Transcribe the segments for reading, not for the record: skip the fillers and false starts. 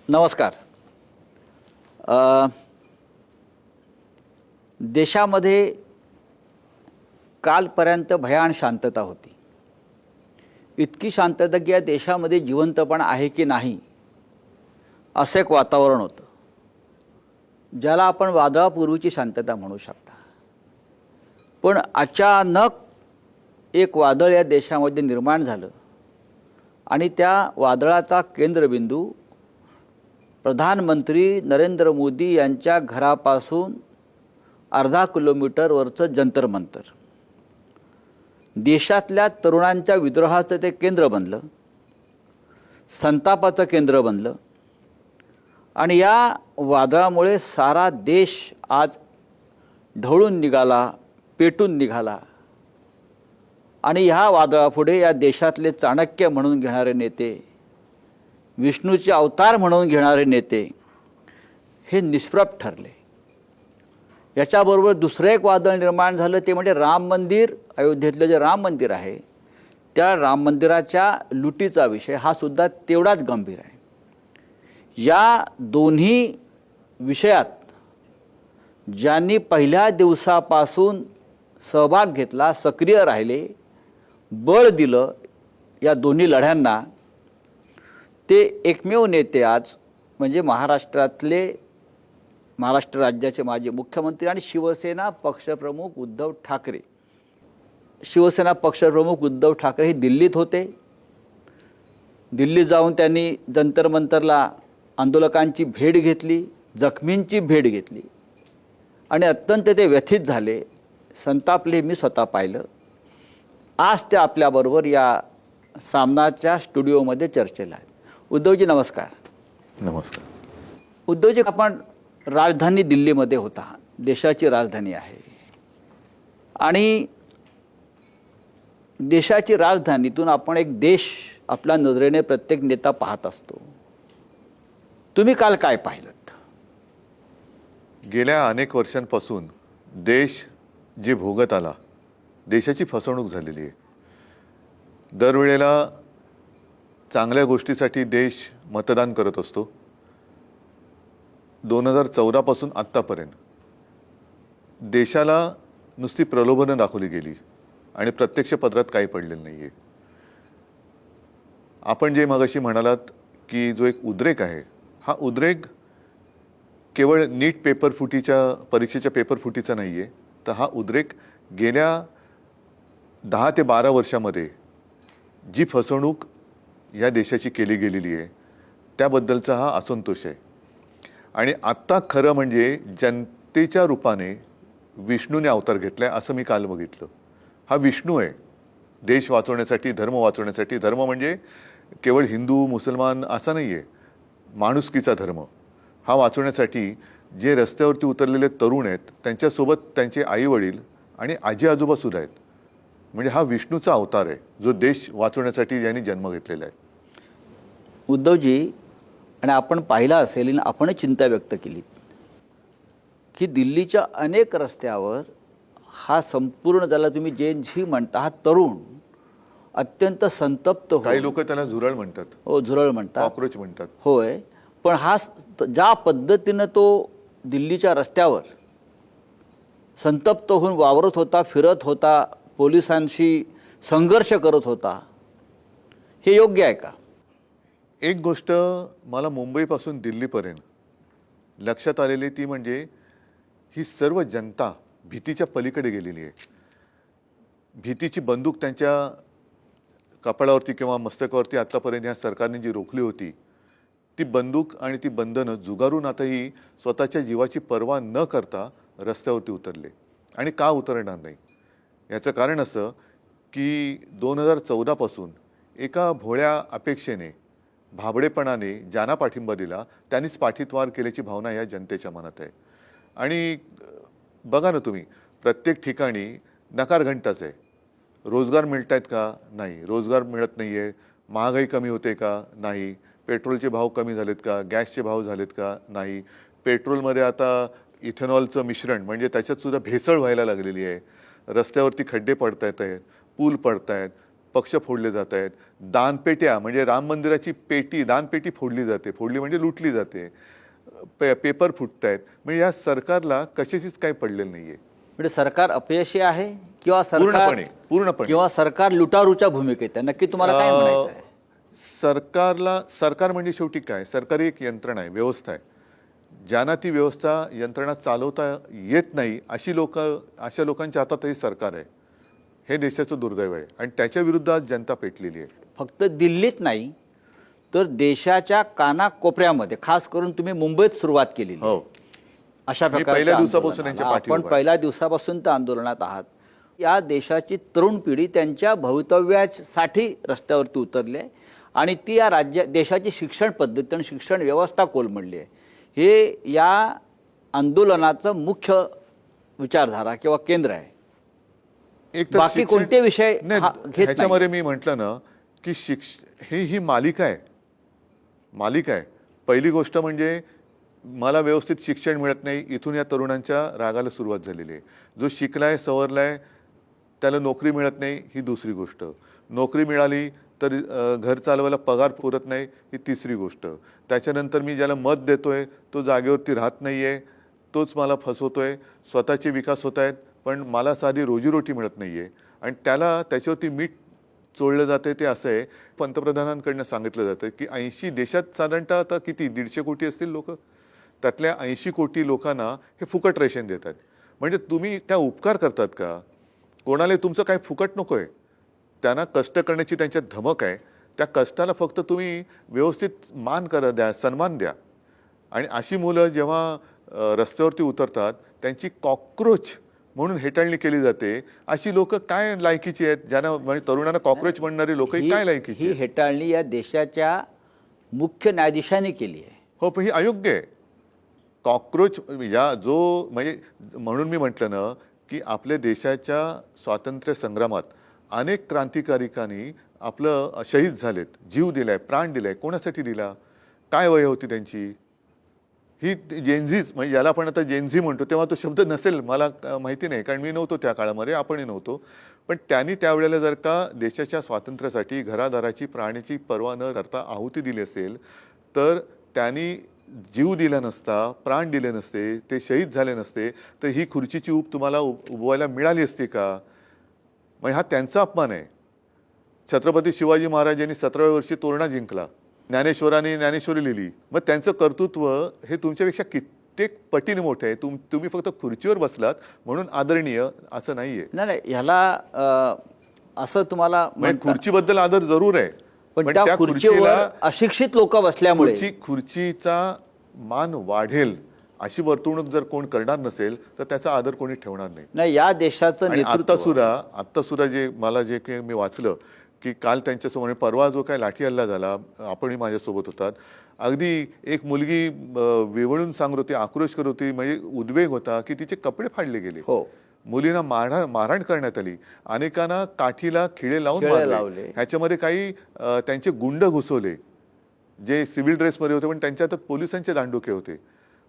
नमस्कार. देशामध्ये कालपर्यंत भयान शांतता होती. इतकी शांतता की या देशामध्ये जिवंतपणा आहे की नाही असं एक वातावरण होतं, ज्याला आपण वादळापूर्वीची शांतता म्हणू शकता. पण अचानक एक वादळ या देशामध्ये निर्माण झालं आणि त्या वादळाचा केंद्रबिंदू प्रधानमंत्री नरेंद्र मोदी यांच्या घरापासून अर्धा किलोमीटरवरचं जंतर मंतर. देशातल्या तरुणांच्या विद्रोहाचं ते केंद्र बनलं, संतापाचं केंद्र बनलं आणि या वादळामुळे सारा देश आज ढवळून निघाला, पेटून निघाला. आणि ह्या वादळापुढे या देशातले चाणक्य म्हणून घेणारे नेते, विष्णूचे अवतार म्हणून घेणारे नेते हे निष्प्रभ ठरले. याच्याबरोबर दुसरं एक वादळ निर्माण झालं, ते म्हणजे राम मंदिर. अयोध्येतलं जे राम मंदिर आहे त्या राम मंदिराच्या लुटीचा विषय हा सुद्धा तेवढाच गंभीर आहे. या दोन्ही विषयात ज्यांनी पहिल्या दिवसापासून सहभाग घेतला, सक्रिय राहिले, बळ दिलं या दोन्ही लढ्यांना, ते एकमेव नेते आज म्हणजे महाराष्ट्र राज्याचे माजी मुख्यमंत्री आणि शिवसेना पक्षप्रमुख उद्धव ठाकरे. शिवसेना पक्षप्रमुख उद्धव ठाकरे हे दिल्लीत होते. दिल्लीत जाऊन त्यांनी जंतर मंतरला आंदोलकांची भेट घेतली, जखमींची भेट घेतली आणि अत्यंत ते व्यथित झाले, संतापले. मी स्वतः पाहिलं. आज ते आपल्याबरोबर या सामनाच्या स्टुडिओमध्ये चर्चेला आहेत. उद्धवजी नमस्कार. नमस्कार. उद्धवजी, आपण राजधानी दिल्लीमध्ये होता, देशाची राजधानी आहे आणि देशाची राजधानीतून आपण एक देश आपल्या नजरेने प्रत्येक नेता पाहत असतो. तुम्ही काल काय पाहिलं? गेल्या अनेक वर्षांपासून देश जे भोगत आला, देशाची फसवणूक झालेली आहे. दरवेळेला चांगल्या गोष्टीसाठी देश मतदान करत असतो. 2014 पासून आत्तापर्यंत देशाला नुसती प्रलोभनं दाखवली गेली आणि प्रत्यक्ष पदरात काही पडलेलं नाही आहे. आपण जे मगाशी म्हणालात की जो एक उद्रेक आहे, हा उद्रेक केवळ नीट परीक्षेच्या पेपरफुटीचा नाही आहे, तर हा उद्रेक गेल्या 10 ते 12 वर्षामध्ये जी फसवणूक या देशाची केली गेलेली आहे त्याबद्दलचा हा असंतोष आहे. आणि आत्ता खरं म्हणजे जनतेच्या रूपाने विष्णूने अवतार घेतला आहे असं मी काल बघितलं. हा विष्णू आहे देश वाचवण्यासाठी, धर्म वाचवण्यासाठी. धर्म म्हणजे केवळ हिंदू मुसलमान असा नाही आहे, माणुसकीचा धर्म हा वाचवण्यासाठी जे रस्त्यावरती उतरलेले तरुण आहेत त्यांच्यासोबत त्यांचे आईवडील आणि आजी आजोबासुद्धा आहेत. म्हणजे हा विष्णूचा अवतार आहे जो देश वाचवण्यासाठी यांनी जन्म घेतलेला आहे. उद्धवजी, आणि आपण पाहिलं असेल आणि आपण चिंता व्यक्त केली की दिल्लीच्या अनेक रस्त्यावर हा संपूर्ण, ज्याला तुम्ही जेन झी म्हणता, हा तरुण अत्यंत संतप्त हो. काही लोक त्याला झुरळ म्हणतात. हो, झुरळ म्हणतात, कॉक्रोच म्हणतात. होय. पण हा ज्या पद्धतीनं तो दिल्लीच्या रस्त्यावर संतप्त होऊन वावरत होता, फिरत होता, पोलिसांशी संघर्ष करत होता, हे योग्य आहे का? एक गोष्ट मला मुंबईपासून दिल्लीपर्यंत लक्षात आलेली ती म्हणजे ही सर्व जनता भीतीच्या पलीकडे गेलेली आहे. भीतीची बंदूक त्यांच्या कपाळावरती किंवा मस्तकावरती आत्तापर्यंत ह्या सरकारने जी रोखली होती, ती बंदूक आणि ती बंधनं जुगारून आताही स्वतःच्या जीवाची पर्वा न करता रस्त्यावरती उतरले. आणि का उतरणार नाही याचं कारण असं की 2014 पासून एका भोळ्या अपेक्षेने, भाबडेपणाने ज्यांना पाठिंबा दिला त्यांनीच पाठीतवार केल्याची भावना या जनतेच्या मनात आहे. आणि बघा ना तुम्ही, प्रत्येक ठिकाणी नकार घंटाच आहे. रोजगार मिळत आहेत का? नाही. रोजगार मिळत नाही आहे. महागाई कमी होते का? नाही. पेट्रोलचे भाव कमी झालेत का? गॅसचे भाव झालेत का? नाही. पेट्रोलमध्ये आता इथेनॉलचं मिश्रण म्हणजे त्याच्यात सुद्धा भेसळ व्हायला लागलेली आहे. रस्त्यावरती खड्डे पडत आहेत, पूल पडत आहेत. पक्ष फोडले जात आहेत, दानपेट्या म्हणजे राम मंदिराची पेटी दानपेटी फोडली जाते, फोडली म्हणजे लुटली जाते, पेपर फुटत आहेत. म्हणजे या सरकारला कशाचीच काही पडलेलं नाहीये म्हणजे सरकार अपयशी आहे किंवा सरकार पूर्णपणे किंवा सरकार लुटारूच्या भूमिकेत आहे, नक्की तुम्हाला काय म्हणायचं आहे? सरकार म्हणजे शेवटी काय, सरकारी एक यंत्रणा आहे, व्यवस्था आहे. ज्यांना ती व्यवस्था यंत्रणा चालवता येत नाही अशा लोकांच्या हातात हे सरकार आहे. हे देशाचं दुर्दैव आहे आणि त्याच्या विरुद्ध आज जनता पेटलेली आहे. फक्त दिल्लीत नाही तर देशाच्या कानाकोपऱ्यामध्ये, खास करून तुम्ही मुंबईत सुरुवात केलेली आहे. हो, अशा प्रकारच्या पहिल्या दिवसापासून यांच्या आंदोलनाला पाठीवर आपण आहे. पहिल्या दिवसापासून त्या आंदोलनात आहात. या देशाची तरुण पिढी त्यांच्या भवितव्यासाठी रस्त्यावरती उतरली आहे आणि ती या देशाची शिक्षण पद्धती आणि शिक्षण व्यवस्था कोलमडली आहे. हे या आंदोलनाचं मुख्य विचारधारा किंवा केंद्र आहे. एक तर बाकी कोणते विषय घेत नाही. ह्याच्यामध्ये मी म्हटलं ना की ही मालिका आहे. पहिली गोष्ट म्हणजे मला व्यवस्थित शिक्षण मिळत नाही, इथून या तरुणांच्या रागाला सुरुवात झालेली आहे. जो शिकलाय सवरलाय त्याला नोकरी मिळत नाही, ही दुसरी गोष्ट. नोकरी मिळाली तर घर चालवायला पगार पुरत नाही, ही तिसरी गोष्ट. त्याच्यानंतर मी ज्याला मत देतोय तो जागेवरती राहत नाहीये, तोच मला फसवतोय. स्वतःचे विकास होत आहेत पण मला साधी रोजीरोटी मिळत नाहीये आणि त्याच्यावरती मीठ चोळलं जाते. ते असं आहे, पंतप्रधानांकडनं सांगितलं जातं की 80 देशात साधारणतः आता किती 150 कोटी असतील लोक, त्यातल्या 80 कोटी लोकांना हे फुकट रेशन देतात. म्हणजे तुम्ही काय उपकार करतात का? कोणाला तुमचं काय फुकट नको आहे, त्यांना कष्ट करण्याची त्यांच्यात धमक आहे. त्या कष्टाला फक्त तुम्ही व्यवस्थित मान द्या, सन्मान द्या. आणि अशी मुलं जेव्हा रस्त्यावरती उतरतात त्यांची कॉकरोच म्हणून हेटाळणी केली जाते. अशी लोक काय लायकीची आहेत, ज्यांना म्हणजे तरुणांना कॉकरोच म्हणणारी लोक काय लायकीची ही आहेत? हेटाळणी या देशाच्या मुख्य न्यायाधीशांनी केली आहे. हो, पण ही अयोग्य आहे. कॉकरोच म्हणजे म्हणून मी म्हटलं ना की आपल्या देशाच्या स्वातंत्र्य संग्रामात अनेक क्रांतिकारिकांनी आपलं शहीद झालेत, जीव दिलाय, प्राण दिलाय. कोणासाठी दिला? काय वय होती त्यांची? ही जेनझीच म्हणजे याला आपण आता जेनझी म्हणतो, तेव्हा तो शब्द नसेल, मला माहिती नाही, कारण मी नव्हतो त्या काळामध्ये, आपणही नव्हतो. पण त्यांनी त्यावेळेला जर का देशाच्या स्वातंत्र्यासाठी घरादाराची प्राण्याची पर्वा न करता आहुती दिली असेल तर त्यांनी जीव दिला नसता, प्राण दिले नसते, ते शहीद झाले नसते तर ही खुर्चीची ऊब तुम्हाला उभवायला मिळाली असते का? म्हणजे हा त्यांचा अपमान आहे. छत्रपती शिवाजी महाराज यांनी 17व्या वर्षी तोरणा जिंकला, ज्ञानेश्वरांनी ज्ञानेश्वरी लिहिली. मग त्यांचं कर्तृत्व हे तुमच्यापेक्षा कित्येक पटीने मोठे आहे. तुम्ही फक्त खुर्चीवर बसलात म्हणून आदरणीय असं नाहीये. नाही, ह्याला असं तुम्हाला खुर्चीबद्दल आदर जरूर आहे, पण त्या खुर्चीवर अशिक्षित लोक बसल्यामुळे खुर्चीचा मान वाढेल अशी वर्तवणूक जर कोण करणार नसेल तर त्याचा आदर कोणी ठेवणार नाही. या देशाचं नेतृत्व आत्ता सुद्धा जे काही मी वाचलं की काल त्यांच्यासमोर परवा जो काय लाठी हल्ला झाला, आपणही माझ्यासोबत होतात. अगदी एक मुलगी वेवळून सांगत होती, आक्रोश करत होती, म्हणजे उद्वेग होता की तिचे कपडे फाडले गेले. हो, मुलींना मारहाण करण्यात आली, अनेकांना काठीला खिळे लावून मारले. ह्याच्यामध्ये काही त्यांचे गुंड घुसवले जे सिव्हिल ड्रेसमध्ये होते, पण त्यांच्या हातात पोलिसांचे दांडुके होते.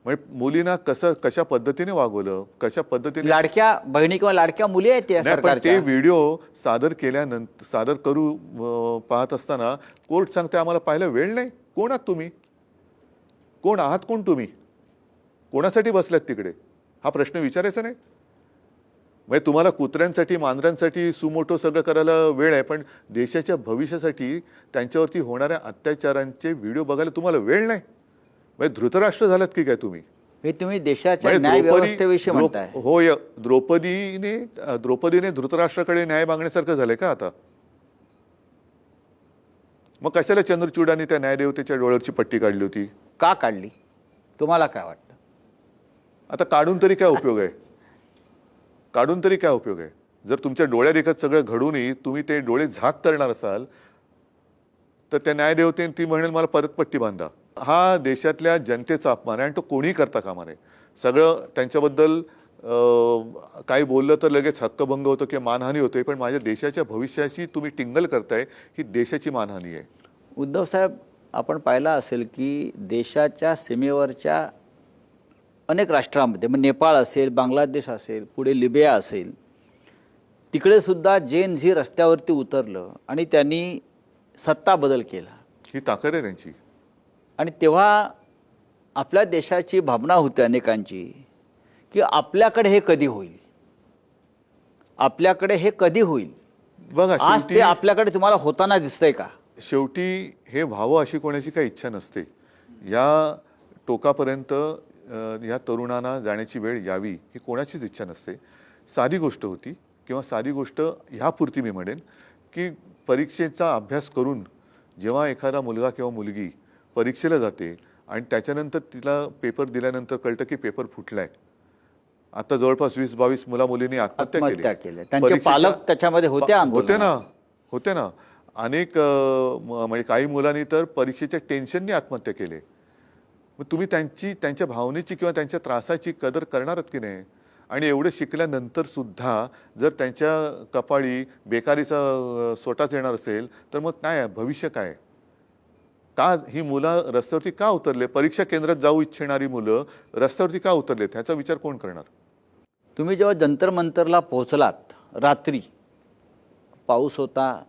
म्हणजे मुलींना कशा पद्धतीने वागवलं, कशा पद्धतीने लाडक्या बहिणी किंवा लाडक्या मुली आहेत त्या सरकारच्या. ते व्हिडिओ सादर करू पाहत असताना कोर्ट सांगते आम्हाला पाहायला वेळ नाही. कोण आहात तुम्ही? कोण तुम्ही? कोणासाठी बसल्यात तिकडे? हा प्रश्न विचारायचा नाही. म्हणजे तुम्हाला कुत्र्यांसाठी, मांजरांसाठी सुमोटो सगळं करायला वेळ आहे, पण देशाच्या भविष्यासाठी त्यांच्यावरती होणाऱ्या अत्याचारांचे व्हिडिओ बघायला तुम्हाला वेळ नाही. म्हणजे धृतराष्ट्र झालात की काय तुम्ही? हे तुम्ही देशाच्या न्याय व्यवस्थेविषयी म्हणताय. हो, द्रौपदीने धृतराष्ट्राकडे न्याय मागण्यासारखं झालंय का आता? मग कशाला चंद्रचूडाने त्या न्यायदेवतेच्या डोळ्यावरची पट्टी काढली होती? का काढली? तुम्हाला काय वाटतं? आता काढून तरी काय उपयोग आहे? जर तुमच्या डोळ्यादेखत सगळं घडूनही तुम्ही ते डोळे झाक करणार असाल तर त्या न्यायदेवतेने ती म्हणेल मला परत पट्टी बांधा. हा देशातल्या जनतेचा अपमान आहे आणि तो कोणीही करता कामा नये. सगळं त्यांच्याबद्दल काही बोललं तर लगेच हक्कभंग होतो किंवा मानहानी होते, पण माझ्या देशाच्या भविष्याशी तुम्ही टिंगल करताय, ही देशाची मानहानी आहे. उद्धव साहेब, आपण पाहिलं असेल की देशाच्या सीमेवरच्या अनेक राष्ट्रांमध्ये, मग नेपाळ असेल, बांगलादेश असेल, पुढे लिबिया असेल, तिकडे सुद्धा जेन झी रस्त्यावरती उतरलं आणि त्यांनी सत्ता बदल केला. ही ताकद आहे त्यांची. आणि तेव्हा आपल्या देशाची भावना होती अनेकांची की आपल्याकडे हे कधी होईल, आपल्याकडे हे कधी होईल. बघा आज ते आपल्याकडे तुम्हाला होताना दिसतंय का? शेवटी हे व्हावं अशी कोणाची काही इच्छा नसते. या टोकापर्यंत या तरुणांना जाण्याची वेळ यावी ही कोणाचीच इच्छा नसते. साधी गोष्ट होती किंवा साधी गोष्ट ह्यापुरती मी म्हणेन की परीक्षेचा अभ्यास करून जेव्हा एखादा मुलगा किंवा मुलगी परीक्षेला जाते आणि त्याच्यानंतर तिला पेपर दिल्यानंतर कळतं की पेपर फुटलाय. आता जवळपास 20-22 मुला-मुलींनी आत्महत्या केल्या. त्यांचे पालक त्याच्यामध्ये होते होते ना. अनेक म्हणजे काही मुलांनी तर परीक्षेच्या टेन्शननी आत्महत्या केले. मग तुम्ही त्यांच्या भावनेची किंवा त्यांच्या त्रासाची कदर करणारच की नाही. आणि एवढं शिकल्यानंतर सुद्धा जर त्यांच्या कपाळी बेकारीचा सोटाच येणार असेल तर मग काय भविष्य काय? का ही मुलं रस्त्यावरती का उतरले? परीक्षा केंद्रात जाऊ इच्छिणारी मुलं रस्त्यावरती का उतरले ह्याचा विचार कोण करणार? तुम्ही जेव्हा जंतर मंतरला पोहोचलात रात्री, पाऊस होता,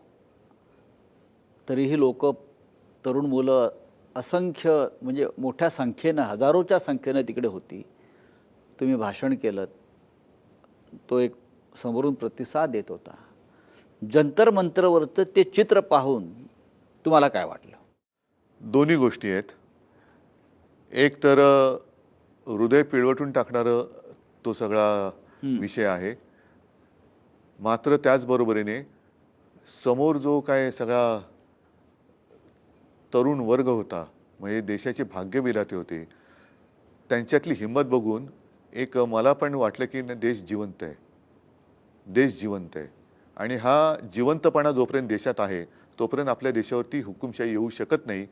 तरीही लोक, तरुण मुलं असंख्य म्हणजे मोठ्या संख्येनं, हजारोच्या संख्येनं तिकडे होती. तुम्ही भाषण केलं, तो एक समोरून प्रतिसाद देत होता. जंतर मंतरवरचं ते चित्र पाहून तुम्हाला काय वाटलं? दोन्ही गोष्टी आहेत. एक तर हृदय पिळवटून टाकणारं तो सगळा विषय आहे. मात्र त्याचबरोबरीने समोर जो काय सगळा तरुण वर्ग होता, म्हणजे देशाचे भाग्य विधाते होते, त्यांच्यातली हिंमत बघून एक मला पण वाटलं की देश जिवंत आहे. देश जिवंत आहे आणि हा जिवंतपणा जोपर्यंत देशात आहे तोपर्यंत आपल्या देशावरती हुकुमशाही येऊ शकत नाही,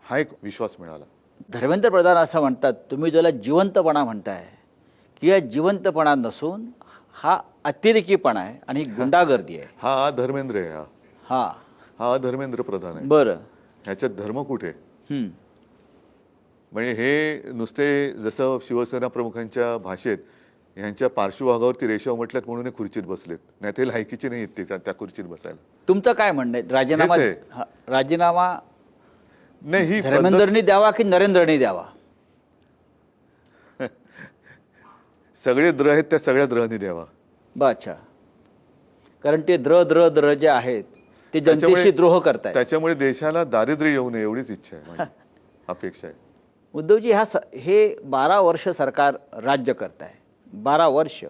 हा एक विश्वास मिळाला. धर्मेंद्र प्रधान असं म्हणतात, तुम्ही ज्याला जिवंतपणा म्हणताय की या जिवंतपणा नसून हा अतिरेकीपणा आहे आणि ही गुंडागर्दी आहे. हा धर्मेंद्र आहे. हा हा धर्मेंद्र प्रधान आहे. बरं, ह्याच्यात धर्म कुठे? म्हणजे हे नुसते जसं शिवसेना प्रमुखांच्या भाषेत ह्यांच्या पार्श्वभागावरती रेषाव म्हटल्यात म्हणून हे खुर्चीत बसलेत, नाही ते लायकीचे नाही आहेत त्या खुर्चीत बसायला. तुमचं काय म्हणणं आहे? राजीनामा नाही ही धर्मेंद्रनी द्यावा की नरेंद्रनी द्यावा? सगळे द्र आहेत त्या सगळ्या द्रहनी द्यावा. अच्छा, कारण ते द्र जे आहेत ते जनतेशी द्रोह करतायत. त्याच्यामुळे देशाला दारिद्र्य येऊ नये एवढीच इच्छा आहे, माझी अपेक्षा आहे. उद्धवजी, हे 12 वर्ष सरकार राज्य करत आहे, 12 वर्ष,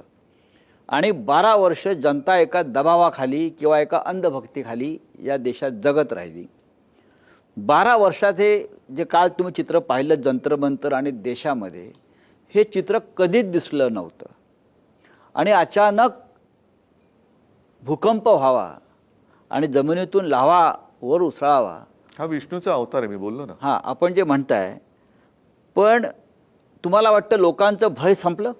आणि 12 वर्ष जनता एका दबावाखाली किंवा एका अंधभक्तीखाली या देशात जगत राहिली. 12 वर्षात हे जे काल तुम्ही चित्र पाहिलं जंतर मंतर आणि देशामध्ये, हे चित्र कधीच दिसलं नव्हतं. आणि अचानक भूकंप व्हावा आणि जमिनीतून लाव्हा वर उसळावा, हा विष्णूचा अवतार आहे, मी बोललो ना. हां, आपण जे म्हणताय, पण तुम्हाला वाटतं लोकांचं भय संपलं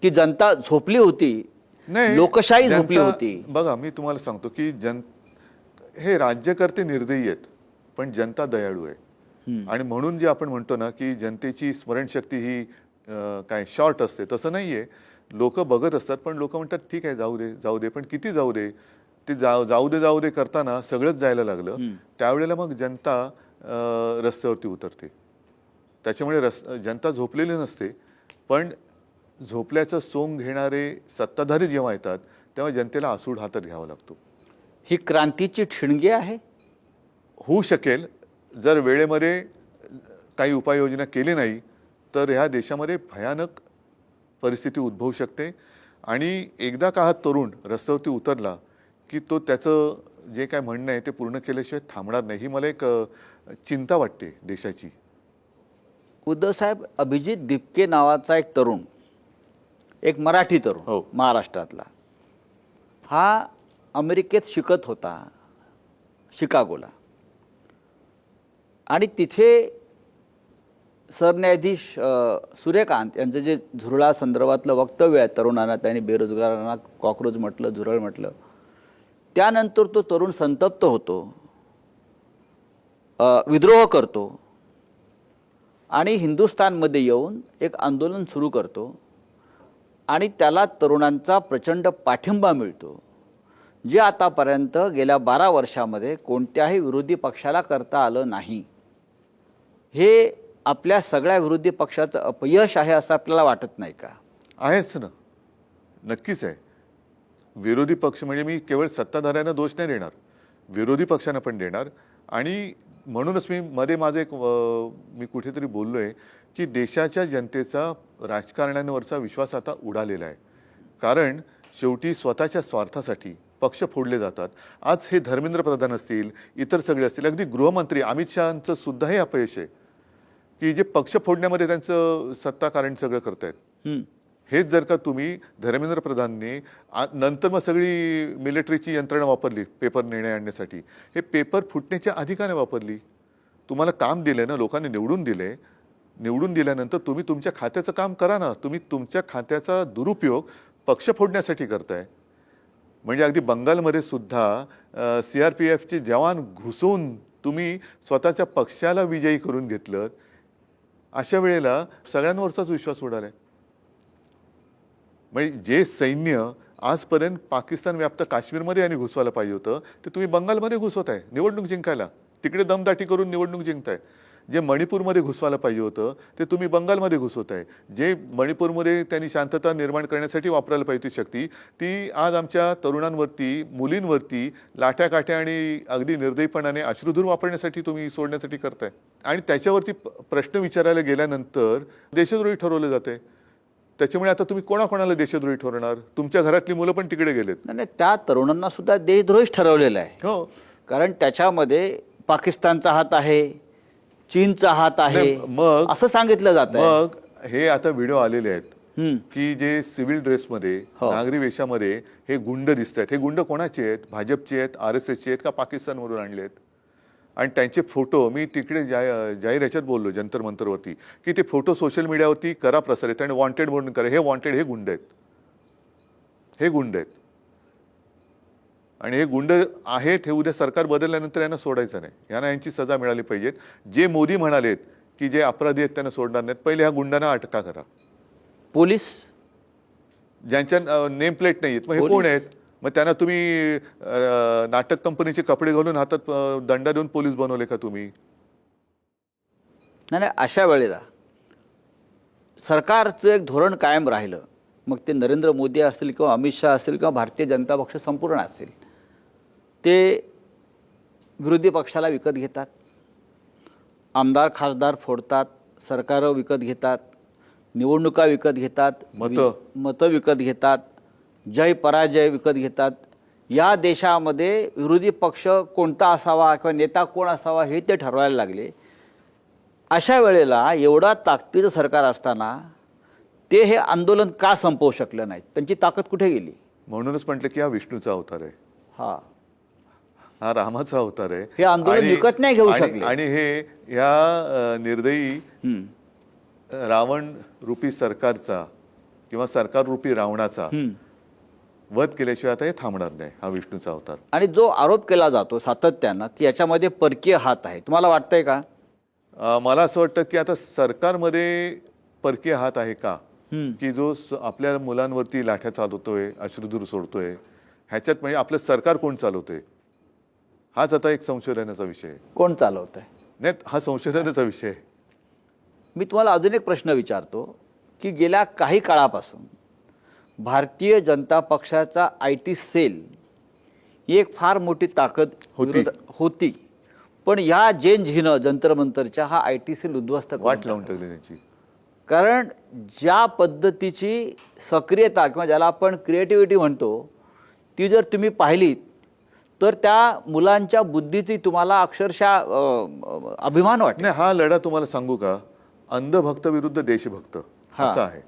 की जनता झोपली होती? नाही, लोकशाही झोपली होती. बघा मी तुम्हाला सांगतो की हे राज्यकर्ते निर्दयी आहेत पण जनता दयाळू आहे. आणि म्हणून जे आपण म्हणतो ना की जनतेची स्मरणशक्ती ही काय शॉर्ट असते, तसं नाहीये. लोक बघत असतात पण लोक म्हणतात ठीक आहे, जाऊ दे, पण किती जाऊ दे? ते जाऊ दे करताना सगळंच जायला लागलं. त्यावेळेला मग जनता रस्त्यावरती उतरते. त्याच्यामुळे जनता झोपलेली नसते, पण झोपल्याचं सोंग घेणारे सत्ताधारी जेव्हा येतात तेव्हा जनतेला आसूड हातात घ्यावा लागतो. ही क्रांतीची ठिणगी आहे. होऊ शकेल जर वेळेमध्ये काही उपाययोजना केली नाही तर ह्या देशामध्ये भयानक परिस्थिती उद्भवू शकते. आणि एकदा का हा तरुण रस्त्यावरती उतरला की तो त्याचं जे काय म्हणणं आहे ते पूर्ण केल्याशिवाय थांबणार नाही, ही मला एक चिंता वाटते देशाची. उद्धव साहेब, अभिजित दिपके नावाचा एक तरुण, एक मराठी तरुण, हो, महाराष्ट्रातला, हा अमेरिकेत शिकत होता, शिकागोला. आणि तिथे सरन्यायाधीश सूर्यकांत यांचं जे झुरळा संदर्भातलं वक्तव्य आहे तरुणांना, त्यांनी बेरोजगारांना कॉक्रोच म्हटलं, झुरळ म्हटलं, त्यानंतर तो तरुण संतप्त होतो, विद्रोह करतो आणि हिंदुस्थानमध्ये येऊन एक आंदोलन सुरू करतो. आणि त्याला तरुणांचा प्रचंड पाठिंबा मिळतो, जे आतापर्यंत गेल्या 12 वर्षामध्ये कोणत्याही विरोधी पक्षाला करता आलं नाही. हे आपल्या सगळ्या विरोधी पक्षाचं अपयश आहे असं आपल्याला वाटत नाही का? आहेच ना, नक्कीच आहे. विरोधी पक्ष म्हणजे मी केवळ सत्ताधाऱ्यांना दोष नाही देणार, विरोधी पक्षांना पण देणार. आणि म्हणूनच मी मध्ये माझं मी कुठेतरी बोललो आहे की देशाच्या जनतेचा राजकारण्यांवरचा विश्वास आता उडालेला आहे. कारण शेवटी स्वतःच्या स्वार्थासाठी पक्ष फोडले जातात. आज हे धर्मेंद्र प्रधान असतील, इतर सगळे असतील, अगदी गृहमंत्री अमित शहांचं सुद्धा हे अपयश आहे की जे पक्ष फोडण्यामध्ये त्यांचं सत्ताकारण सगळं करतायत. हेच जर का तुम्ही धर्मेंद्र प्रधानने नंतर मग सगळी मिलिटरीची यंत्रणा वापरली पेपर निर्णय आणण्यासाठी, हे पेपर फुटण्याच्या आधी का नाही वापरली? तुम्हाला काम दिले ना, लोकांनी निवडून दिले, निवडून दिल्यानंतर तुम्ही तुमच्या खात्याचं काम करा ना. तुम्ही तुमच्या खात्याचा दुरुपयोग पक्ष फोडण्यासाठी करताय. म्हणजे अगदी बंगालमध्ये सुद्धा CRPFचे जवान घुसून तुम्ही स्वतःच्या पक्षाला विजयी करून घेतलं. अशा वेळेला सगळ्यांवरचाच विश्वास उडालाय. म्हणजे जे सैन्य आजपर्यंत पाकिस्तान व्याप्त काश्मीरमध्ये आणि घुसवायला पाहिजे होतं, ते तुम्ही बंगालमध्ये घुसवताय निवडणूक जिंकायला. तिकडे दमदाटी करून निवडणूक जिंकताय. जे मणिपूरमध्ये घुसवायला पाहिजे होतं ते तुम्ही बंगालमध्ये घुसवताय. जे मणिपूरमध्ये त्यांनी शांतता निर्माण करण्यासाठी वापरायला पाहिजे ती शक्ती, ती आज आमच्या तरुणांवरती, मुलींवरती लाठ्याकाठ्या आणि अगदी निर्दयीपणाने अश्रुधूर वापरण्यासाठी तुम्ही सोडण्यासाठी करताय. आणि त्याच्यावरती प्रश्न विचारायला गेल्यानंतर देशद्रोही ठरवलं जाते. त्याच्यामुळे आता तुम्ही कोणाकोणाला देशद्रोही ठरवणार? तुमच्या घरातली मुलं पण तिकडे गेलेत. नाही, त्या तरुणांना सुद्धा देशद्रोहीच ठरवलेला आहे. हो, कारण त्याच्यामध्ये पाकिस्तानचा हात आहे, चीनचा हात आहे, मग असं सांगितलं जातं. मग हे आता व्हिडिओ आलेले आहेत की जे सिव्हिल ड्रेसमध्ये, नागरी वेशामध्ये हे गुंड दिसत आहेत. हे गुंड कोणाचे आहेत? भाजपचे आहेत, RSSचे आहेत का पाकिस्तानवरून आणले आहेत? आणि त्यांचे फोटो मी तिकडे जाहीर ह्याच्यात बोललो जंतर मंतरवरती की ते फोटो सोशल मीडियावरती करा प्रसारित आणि वॉन्टेड म्हणून करा. हे वॉन्टेड, हे गुंड आहेत, हे गुंड आहेत. आणि हे गुंड आहेत हे उद्या सरकार बदलल्यानंतर यांना सोडायचं नाही. यांना यांची सजा मिळाली पाहिजे. जे मोदी म्हणालेत की जे अपराधी आहेत त्यांना सोडणार नाहीत, पहिले ह्या गुंडांना अटका करा. पोलीस ज्यांच्या नेम प्लेट नाही आहेत, मग हे कोण आहेत? मग त्यांना तुम्ही नाटक कंपनीचे कपडे घालून हातात दंडा देऊन पोलीस बनवले का तुम्ही? नाही, अशा वेळेला सरकारचं एक धोरण कायम राहिलं, मग ते नरेंद्र मोदी असतील किंवा अमित शहा असतील किंवा भारतीय जनता पक्ष संपूर्ण असेल, ते विरोधी पक्षाला विकत घेतात, आमदार खासदार फोडतात, सरकारं विकत घेतात, निवडणुका विकत घेतात, मतं विकत घेतात, जय पराजय विकत घेतात. या देशामध्ये विरोधी पक्ष कोणता असावा किंवा नेता कोण असावा हे ते ठरवायला लागले. अशा वेळेला एवढा ताकदीचं सरकार असताना ते हे आंदोलन का संपवू शकलं नाही? त्यांची ताकद कुठे गेली? म्हणूनच म्हटलं की हा विष्णूचा अवतार आहे, हा रामाचा अवतार आहे. हे आंदोलन विकत नाही घेऊ शकले. आणि हे या निर्दयी रावण रूपी सरकारचा किंवा सरकार रूपी रावणाचा वध केल्याशिवाय आता हे थांबणार नाही. हा विष्णूचा अवतार. आणि जो आरोप केला जातो सातत्यानं की याच्यामध्ये परकीय हात आहे, तुम्हाला वाटतंय का? मला असं वाटतं की आता सरकारमध्ये परकीय हात आहे का, की जो आपल्या मुलांवरती लाठ्या चालवतोय, अश्रुधूर सोडतोय, ह्याच्यात म्हणजे आपलं सरकार कोण चालवतोय हाच आता एक संशोधनाचा विषय आहे. कोण चालवतंय? नाही, हा संशोधनाचा विषय आहे. मी तुम्हाला अजून एक प्रश्न विचारतो की गेल्या काही काळापासून भारतीय जनता पक्षाचा IT सेल ही एक फार मोठी ताकद होती, पण या जेन झीनं जंतर मंतरच्या हा IT सेल उद्ध्वस्त वाट लावून टाकली त्यांची. कारण ज्या पद्धतीची सक्रियता किंवा ज्याला आपण क्रिएटिव्हिटी म्हणतो ती जर तुम्ही पाहिलीत तर त्या मुलांच्या बुद्धीची तुम्हाला अक्षरशः अभिमान वाटतो. नाही, हा लढा तुम्हाला सांगू का, अंधभक्त विरुद्ध देशभक्त असा आहे.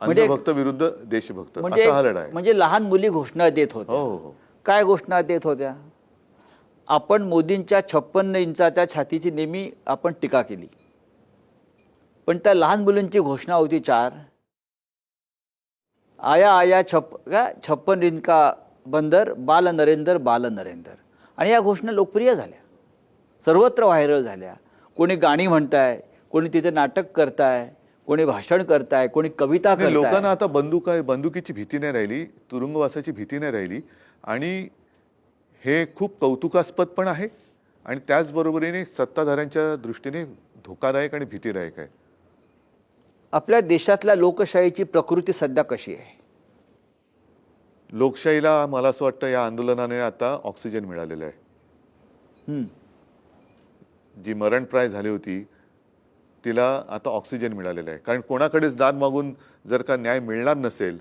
अंधभक्त विरुद्ध देशभक्त असा हा लढा आहे. म्हणजे लहान मुली घोषणा देत होत्या. हो, काय घोषणा देत होत्या? आपण मोदींच्या 56 इंचाच्या छातीची नेहमी आपण टीका केली, पण त्या लहान मुलींची घोषणा होती 4, आया आया 56 इंच का बंदर, बाल नरेंद्र बाल नरेंद्र. आणि या घोषणा लोकप्रिय झाल्या, सर्वत्र व्हायरल झाल्या. कोणी गाणी म्हणताय, कोणी तिथे नाटक करताय, कोणी भाषण करताय, कोणी कविता नाही, लोकांना करताय. आता बंदुकीची भीती नाही राहिली, तुरुंगवासाची भीती नाही राहिली आणि हे खूप कौतुकास्पद पण आहे आणि त्याचबरोबरीने सत्ताधाऱ्यांच्या दृष्टीने धोकादायक आणि भीतीदायक आहे. आपल्या देशातल्या लोकशाहीची प्रकृती सध्या कशी आहे? लोकशाहीला मला असं वाटतं या आंदोलनाने आता ऑक्सिजन मिळालेलं आहे. हं. जी मरणप्राय झाली होती तिला आता ऑक्सिजन मिळालेलं आहे. कारण कोणाकडेच दाद मागून जर का न्याय मिळणार नसेल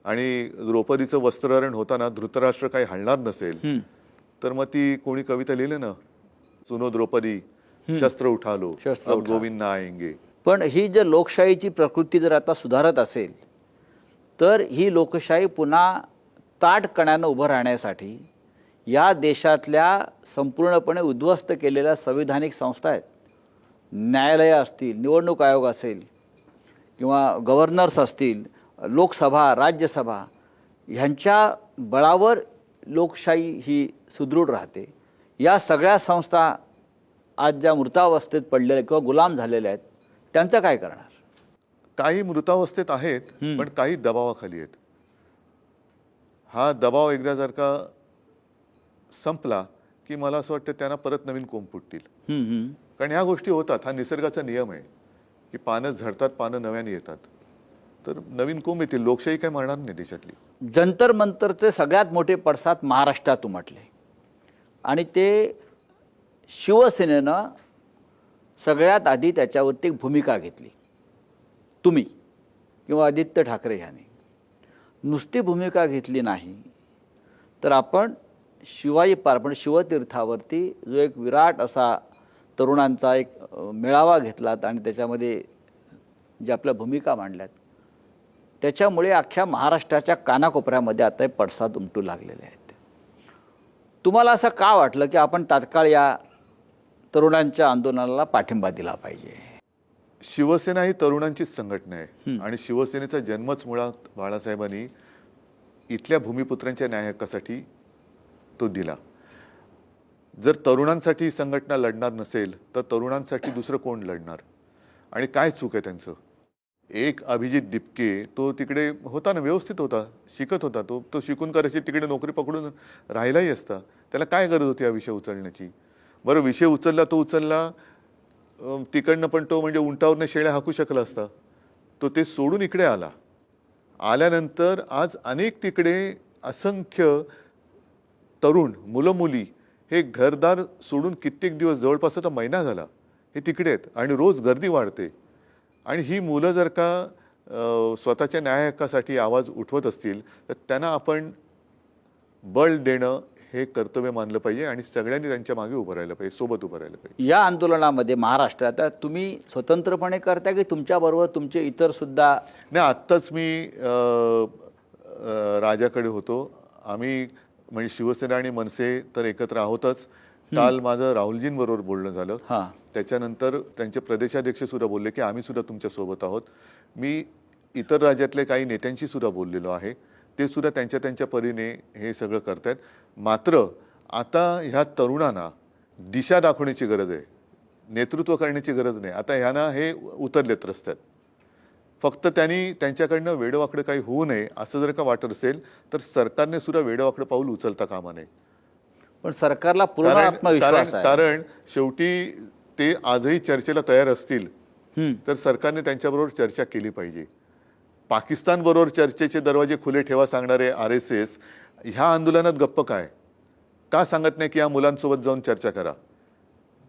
आणि द्रौपदीचं वस्त्रहरण होताना धृतराष्ट्र काही हलणार नसेल तर मग ती कोणी कविता लिहिली ना, सुनो द्रौपदी शस्त्र उठा लो, शस्त्र अब उठा. गोविंद ना आएंगे. पण ही जर लोकशाहीची प्रकृती जर आता सुधारत असेल तर ही लोकशाही पुन्हा ताठकण्यानं उभं राहण्यासाठी या देशातल्या संपूर्णपणे उद्ध्वस्त केलेल्या संविधानिक संस्था आहेत, न्यायालयं असतील, निवडणूक आयोग असेल किंवा गव्हर्नर्स असतील, लोकसभा, राज्यसभा, ह्यांच्या बळावर लोकशाही ही सुदृढ राहते. या सगळ्या संस्था आज ज्या मृतावस्थेत पडलेल्या किंवा गुलाम झालेल्या आहेत त्यांचं काय करणार? काही मृतावस्थेत आहेत पण काही दबावाखाली आहेत. हा दबाव एकदा जर का संपला की मला असं वाटतं त्यांना परत नवीन कोंब फुटतील. कारण ह्या गोष्टी होतात, हा निसर्गाचा नियम आहे की पानं झडतात, पानं नव्याने येतात, तर नवीन कोंब येतील. लोकशाही काय मरणार नाही देशातली. जंतर मंतरचे सगळ्यात मोठे पडसाद महाराष्ट्रात उमटले आणि ते शिवसेनेनं सगळ्यात आधी त्याच्यावरती एक भूमिका घेतली. तुम्ही किंवा आदित्य ठाकरे ह्यांनी नुसती भूमिका घेतली नाही तर आपण शिवाजी पार्क शिवतीर्थावरती जो एक विराट असा तरुणांचा एक मेळावा घेतलात आणि त्याच्यामध्ये ज्या आपल्या भूमिका मांडल्यात त्याच्यामुळे अख्ख्या महाराष्ट्राच्या कानाकोपऱ्यामध्ये आता हे पडसाद उमटू लागलेले आहेत. तुम्हाला असं का वाटलं की आपण तात्काळ या तरुणांच्या आंदोलनाला पाठिंबा दिला पाहिजे? शिवसेना ही तरुणांचीच संघटना आहे आणि शिवसेनेचा जन्मच मुळात बाळासाहेबांनी इथल्या भूमिपुत्रांच्या न्याय हक्कासाठी तो दिला. जर तरुणांसाठी ही संघटना लढणार नसेल तर तरुणांसाठी दुसरं कोण लढणार? आणि काय चूक आहे त्यांचं? एक अभिजित दिपके तो तिकडे होता ना, व्यवस्थित होता, शिकत होता, तो शिकून करायची तिकडे नोकरी पकडून राहिलाही असता. त्याला काय गरज होती हा विषय उचलण्याची? बरं, विषय उचलला तिकडनं, पण तो म्हणजे उंटावरनं शेळ्या हाकू शकला असता. तो ते सोडून इकडे आला. आल्यानंतर आज अनेक तिकडे असंख्य तरुण मुलं मुली हे घरदार सोडून कित्येक दिवस, जवळपास आता महिना झाला, हे तिकडे आहेत आणि रोज गर्दी वाढते. आणि ही मुलं जर का स्वतःच्या न्याय हक्कासाठी आवाज उठवत असतील तर त्यांना आपण बळ देणं हे कर्तव्य मानलं पाहिजे आणि सगळ्यांनी त्यांच्या मागे उभं राहिलं पाहिजे, सोबत उभं राहिलं पाहिजे. या आंदोलनामध्ये महाराष्ट्रात तुम्ही स्वतंत्रपणे करता की तुमच्याबरोबर तुमचे इतर सुद्धा? नाही, आत्ताच मी राजाकडे होतो. आम्ही म्हणजे शिवसेना आणि मनसे तर एकत्र आहोतच. काल माझं राहुलजींबरोबर बोलणं झालं. त्याच्यानंतर त्यांचे प्रदेशाध्यक्ष सुद्धा बोलले की आम्ही सुद्धा तुमच्या सोबत आहोत. मी इतर राज्यातले काही नेत्यांशी सुद्धा बोललेलो आहे. ते सुद्धा त्यांच्या परीने हे सगळं करतायत. मात्र आता ह्या तरुणांना दिशा दाखवण्याची गरज आहे, नेतृत्व करण्याची गरज नाही. आता ह्यांना हे उतरलेत रस्त्यात. फक्त त्यांच्याकडनं वेडवाकडं काही होऊ नये असं जर का वाटत असेल तर सरकारने सुद्धा वेडवाकडं पाऊल उचलता कामा नये. पण सरकारला पूर्ण आत्मविश्वास आहे. कारण शेवटी ते आजही चर्चेला तयार असतील तर सरकारने त्यांच्याबरोबर चर्चा केली पाहिजे. पाकिस्तान बरोबर चर्चेचे दरवाजे खुले ठेवा सांगणारे RSS ह्या आंदोलनात गप्प काय का सांगत नाही की या मुलांसोबत जाऊन चर्चा करा?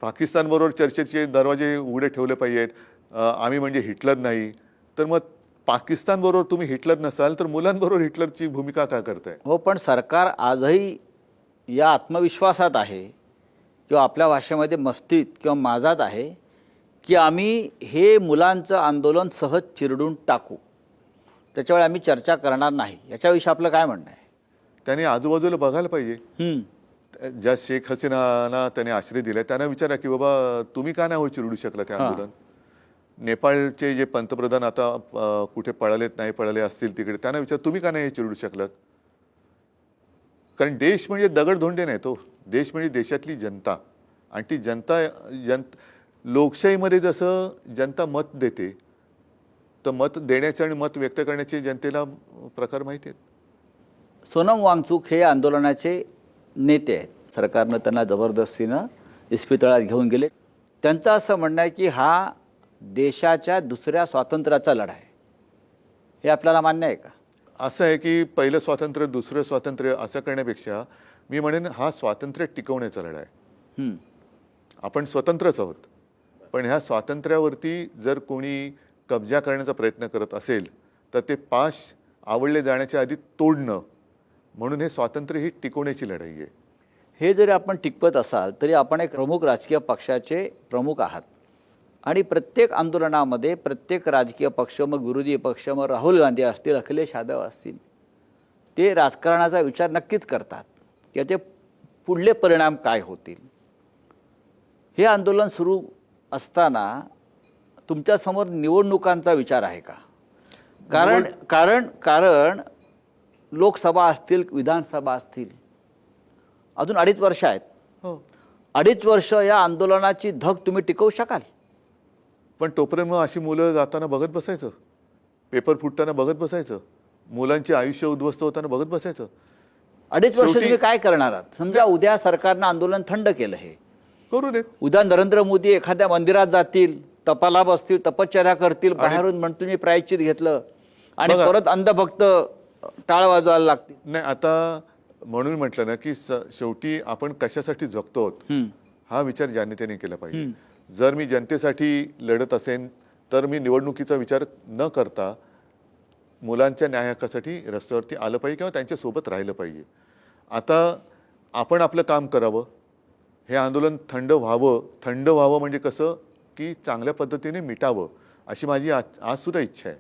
पाकिस्तान बरोबर चर्चेचे दरवाजे उघडे ठेवले पाहिजेत. आम्ही म्हणजे हिटलर नाही. तर मग पाकिस्तान बरोबर तुम्ही हिटलर नसाल तर मुलांबरोबर हिटलरची भूमिका का करताय? हो, पण सरकार आजही या आत्मविश्वासात आहे किंवा आपल्या भाषेमध्ये मस्तीत किंवा माझात आहे की आम्ही हे मुलांचं आंदोलन सहज चिरडून टाकू, त्याच्यावेळी आम्ही चर्चा करणार नाही. याच्याविषयी आपलं काय म्हणणं आहे? त्याने आजूबाजूला बघायला पाहिजे. ज्या शेख हसीनाना त्याने आश्रय दिलाय त्यांना विचारा की बाबा तुम्ही का नाही चिरडू शकला ते आंदोलन? नेपाळचे जे पंतप्रधान आता कुठे पळालेत, नाही पळाले असतील तिकडे, त्यांना विचार तुम्ही का नाही चिरडू शकलात? कारण देश म्हणजे दगडधोंडे नाही, तो देश म्हणजे देशातली जनता. आणि ती जनता लोकशाहीमध्ये जसं जनता मत देते, तर मत देण्याचे आणि मत व्यक्त करण्याचे जनतेला प्रकार माहिती आहेत. सोनम वांगचूक हे आंदोलनाचे नेते आहेत. सरकारनं त्यांना जबरदस्तीनं इस्पितळात घेऊन गेले. त्यांचं असं म्हणणं आहे की हा देशाच्या दुसऱ्या स्वातंत्र्याचा लढा आहे. हे आपल्याला मान्य आहे का? असं आहे की पहिलं स्वातंत्र्य दुसरं स्वातंत्र्य असं करण्यापेक्षा मी म्हणेन हा स्वातंत्र्य टिकवण्याचा लढा आहे. आपण स्वतंत्रच आहोत, पण ह्या स्वातंत्र्यावरती जर कोणी कब्जा करण्याचा प्रयत्न करत असेल तर ते पाश आवडले जाण्याच्या आधी तोडणं, म्हणून हे स्वातंत्र्य ही टिकवण्याची लढाई आहे. हे जरी आपण टिकवत असाल तरी आपण एक प्रमुख राजकीय पक्षाचे प्रमुख आहात आणि प्रत्येक आंदोलनामध्ये प्रत्येक राजकीय पक्ष, मग विरोधी पक्ष, मग राहुल गांधी असतील, अखिलेश यादव असतील, ते राजकारणाचा विचार नक्कीच करतात. याचे पुढले परिणाम काय होतील. हे आंदोलन सुरू असताना तुमच्यासमोर निवडणुकांचा विचार आहे का? कारण लोकसभा असतील, विधानसभा असतील, अजून 2.5 वर्ष आहेत. 2.5 वर्ष या आंदोलनाची धग तुम्ही टिकवू शकाल? पण तोपर्यंत मग अशी मुलं जाताना बघत बसायचं, पेपर फुटताना बघत बसायचं, मुलांचे आयुष्य उद्ध्वस्त होताना बघत बसायचं. 2.5 वर्ष तुम्ही काय करणार आहात? समजा उद्या सरकारनं आंदोलन थंड केलं, हे करू देत. उद्या नरेंद्र मोदी एखाद्या मंदिरात जातील, तपाला बसतील, तपश्चर्या करतील, बाहेरून म्हणतो मी प्रायश्चित घेतलं आणि परत अंधभक्त टाळ वाजवायला लागतील. नाही, आता म्हणून म्हटलं ना की शेवटी आपण कशासाठी जगतो आहोत हा विचार जनतेने केला पाहिजे. जर मी जनतेसाठी लढत असेन तर मी निवडणुकीचा विचार न करता मुलांच्या न्याय हक्कासाठी रस्त्यावरती आलं पाहिजे किंवा त्यांच्यासोबत राहिलं पाहिजे. आता आपण आपलं काम करावं, हे आंदोलन थंड व्हावं म्हणजे कसं की चांगल्या पद्धतीने मिटावं अशी माझी आजसुद्धा इच्छा आहे.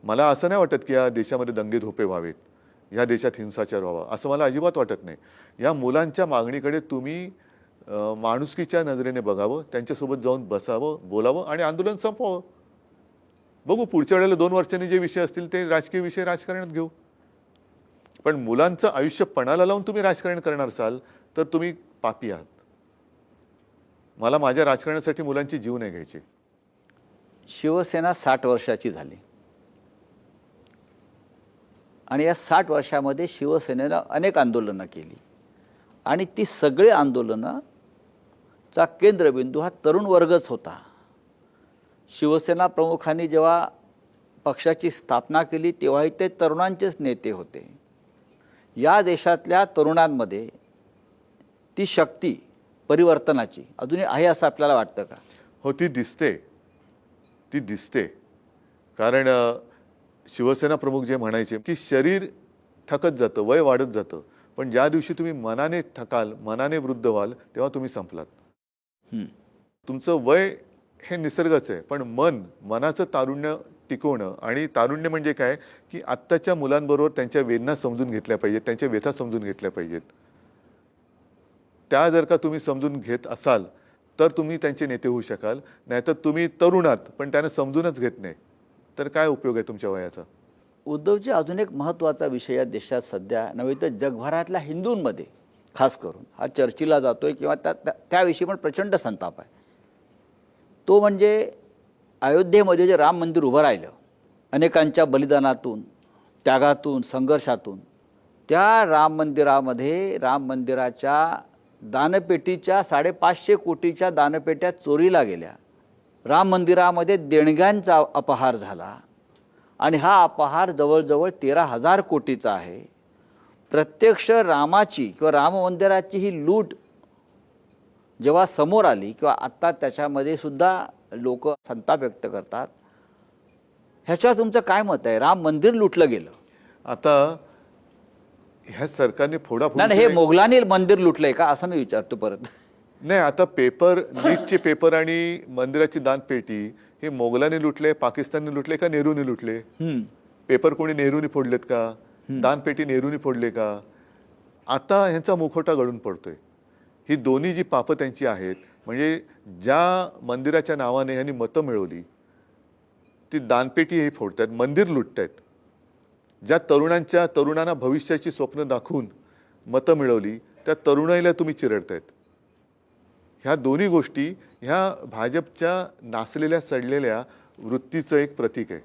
मला असं नाही वाटत की या देशामध्ये दंगेधोपे व्हावेत, या देशात हिंसाचार व्हावा, असं मला अजिबात वाटत नाही. या मुलांच्या मागणीकडे तुम्ही माणुसकीच्या नजरेने बघावं, त्यांच्यासोबत जाऊन बसावं, बोलावं आणि आंदोलन संपवावं. बघू पुढच्या वेळेला 2 वर्षांनी जे विषय असतील ते राजकीय विषय राजकारणात घेऊ. पण मुलांचं आयुष्य पणाला लावून तुम्ही राजकारण करणार असाल तर तुम्ही पापी आहात. मला माझ्या राजकारणासाठी मुलांची जीव नाही घ्यायचे. शिवसेना 60 वर्षाची झाली आणि या 60 वर्षामध्ये शिवसेनेनं अनेक आंदोलनं केली आणि ती सगळी आंदोलनाचा केंद्रबिंदू हा तरुण वर्गच होता. शिवसेना प्रमुखांनी जेव्हा पक्षाची स्थापना केली तेव्हाही ते तरुणांचेच नेते होते. या देशातल्या तरुणांमध्ये ती शक्ती परिवर्तनाची अजूनही आहे असं आपल्याला वाटतं का? हो, ती दिसते. कारण शिवसेना प्रमुख जे म्हणायचे की शरीर थकत जातं, वय वाढत जातं, पण ज्या दिवशी तुम्ही मनाने थकाल, मनाने वृद्ध व्हाल तेव्हा तुम्ही संपलात. तुमचं वय हे निसर्गाचं आहे, पण मनाचं तारुण्य टिकवणं, आणि तारुण्य म्हणजे काय की आत्ताच्या मुलांबरोबर त्यांच्या वेदना समजून घेतल्या पाहिजेत, त्यांच्या व्यथा समजून घेतल्या पाहिजेत. त्या जर का तुम्ही समजून घेत असाल तर तुम्ही त्यांचे नेते होऊ शकाल. नाहीतर तुम्ही तरुणात पण त्यांना समजूनच घेत नाही तर काय उपयोग आहे तुमच्या वयाचा. उद्धवजी, अजून एक महत्त्वाचा विषय या देशात सध्या नव्हे तर जगभरातल्या हिंदूंमध्ये खास करून हा चर्चेला जातोय किंवा त्याविषयी पण प्रचंड संताप आहे. तो म्हणजे अयोध्येमध्ये जे राम मंदिर उभं राहिलं, अनेकांच्या बलिदानातून, त्यागातून, संघर्षातून, त्या राम मंदिराच्या दानपेटीच्या 550 कोटीच्या दानपेट्या चोरीला गेल्या. राम मंदिरामध्ये देणग्यांचा अपहार झाला आणि हा अपहार जवळजवळ 13,000 कोटीचा आहे. प्रत्यक्ष रामाची किंवा राम मंदिराची ही लूट जेव्हा समोर आली किंवा आत्ता त्याच्यामध्ये सुद्धा लोक संताप व्यक्त करतात, ह्याच्यावर तुमचं काय मत आहे? राम मंदिर लुटलं गेलं. आता ह्या सरकारने नाही, हे मोगलांनी मंदिर लुटलंय का असं मी विचारतो परत. नाही, आता नीटचे पेपर आणि मंदिराची दानपेटी हे मोगलांनी लुटले, पाकिस्तानने लुटले का नेहरूने लुटले? पेपर कोणी नेहरूने फोडलेत का? दानपेटी नेहरूने फोडले का? आता ह्यांचा मुखवटा गळून पडतोय. ही दोन्ही जी पापं त्यांची आहेत, म्हणजे ज्या मंदिराच्या नावाने ह्यांनी मतं मिळवली ती दानपेटी हे फोडतात, मंदिर लुटतायत. ज्या तरुणांना भविष्याची स्वप्न दाखवून मतं मिळवली त्या तरुणाईला तुम्ही चिरडतायत. ह्या दोन्ही गोष्टी ह्या भाजपच्या नासलेल्या सडलेल्या वृत्तीचं एक प्रतीक आहे.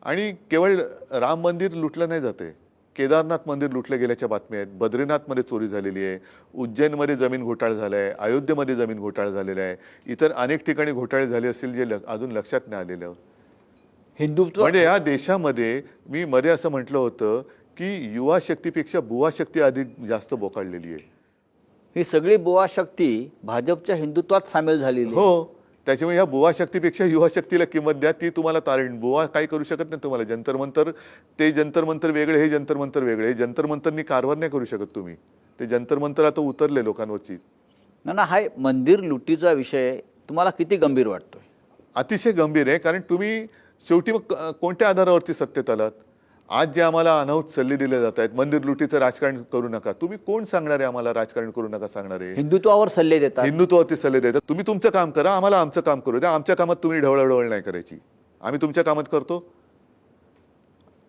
आणि केवळ राम मंदिर लुटलं नाही जाते, केदारनाथ मंदिर लुटलं गेल्याच्या बातम्या आहेत, बद्रीनाथमध्ये चोरी झालेली आहे, उज्जैनमध्ये जमीन घोटाळा झाला आहे, अयोध्येमध्ये जमीन घोटाळा झालेला आहे, इतर अनेक ठिकाणी घोटाळे झाले असतील जे अजून लक्षात नाही आलेलं. हिंदुत्व म्हणजे या देशामध्ये मी मध्ये असं म्हटलं होतं की युवा शक्तीपेक्षा बुवा शक्ती अधिक जास्त बोकाळलेली आहे. ही सगळी बुवा शक्ती भाजपच्या हिंदुत्वात सामील झालेली आहे. हो, त्याच्यामुळे ह्या बुवा शक्तीपेक्षा युवा शक्तीला किंमत द्या, ती तुम्हाला तारण. बुवा काही करू शकत नाही तुम्हाला. जंतर मंतर, ते जंतर मंतर वेगळे, हे जंतर मंतर वेगळे. हे जंतर मंतरनी कारभार नाही करू शकत तुम्ही. ते जंतर मंतर आता उतरले लोकांवरची. ना हा मंदिर लुटीचा विषय तुम्हाला किती गंभीर वाटतोय? अतिशय गंभीर आहे. कारण तुम्ही शेवटी मग कोणत्या आधारावरती सत्तेत आलात? आज जे आम्हाला अनाहूत सल्ले दिले जात आहेत, मंदिर लुटीचं राजकारण करू नका, तुम्ही कोण सांगणार आहे आम्हाला राजकारण करू नका सांगणार आहे? हिंदुत्वावर सल्ले देतात. हिंदुत्वावरती सल्ले देतात. तुम्ही तुमचं काम करा, आम्हाला आमचं काम करू द्या. आमच्या कामात तुम्ही ढवळाढवळ नाही करायची, आम्ही तुमच्या कामात करतो.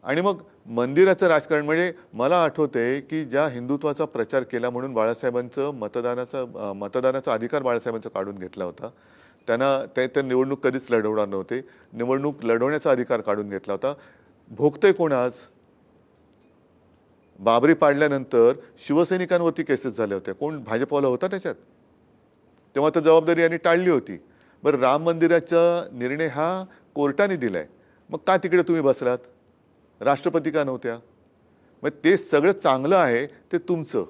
आणि मग मंदिराचं राजकारण म्हणजे मला आठवतंय की ज्या हिंदुत्वाचा प्रचार केला म्हणून बाळासाहेबांचं मतदानाचा अधिकार बाळासाहेबांचा काढून घेतला होता. त्यांना ते निवडणूक कधीच लढवणार नव्हते. निवडणूक लढवण्याचा अधिकार काढून घेतला होता. भोगतोय कोण आज? बाबरी पाडल्यानंतर शिवसैनिकांवरती केसेस झाल्या होत्या. कोण भाजपवाला होता त्याच्यात? तेव्हा तर जबाबदारी यांनी टाळली होती. बरं, राम मंदिराचा निर्णय हा कोर्टाने दिलाय, मग का तिकडे तुम्ही बसलात? राष्ट्रपती का नव्हत्या? मग ते सगळं चांगलं आहे ते तुमचं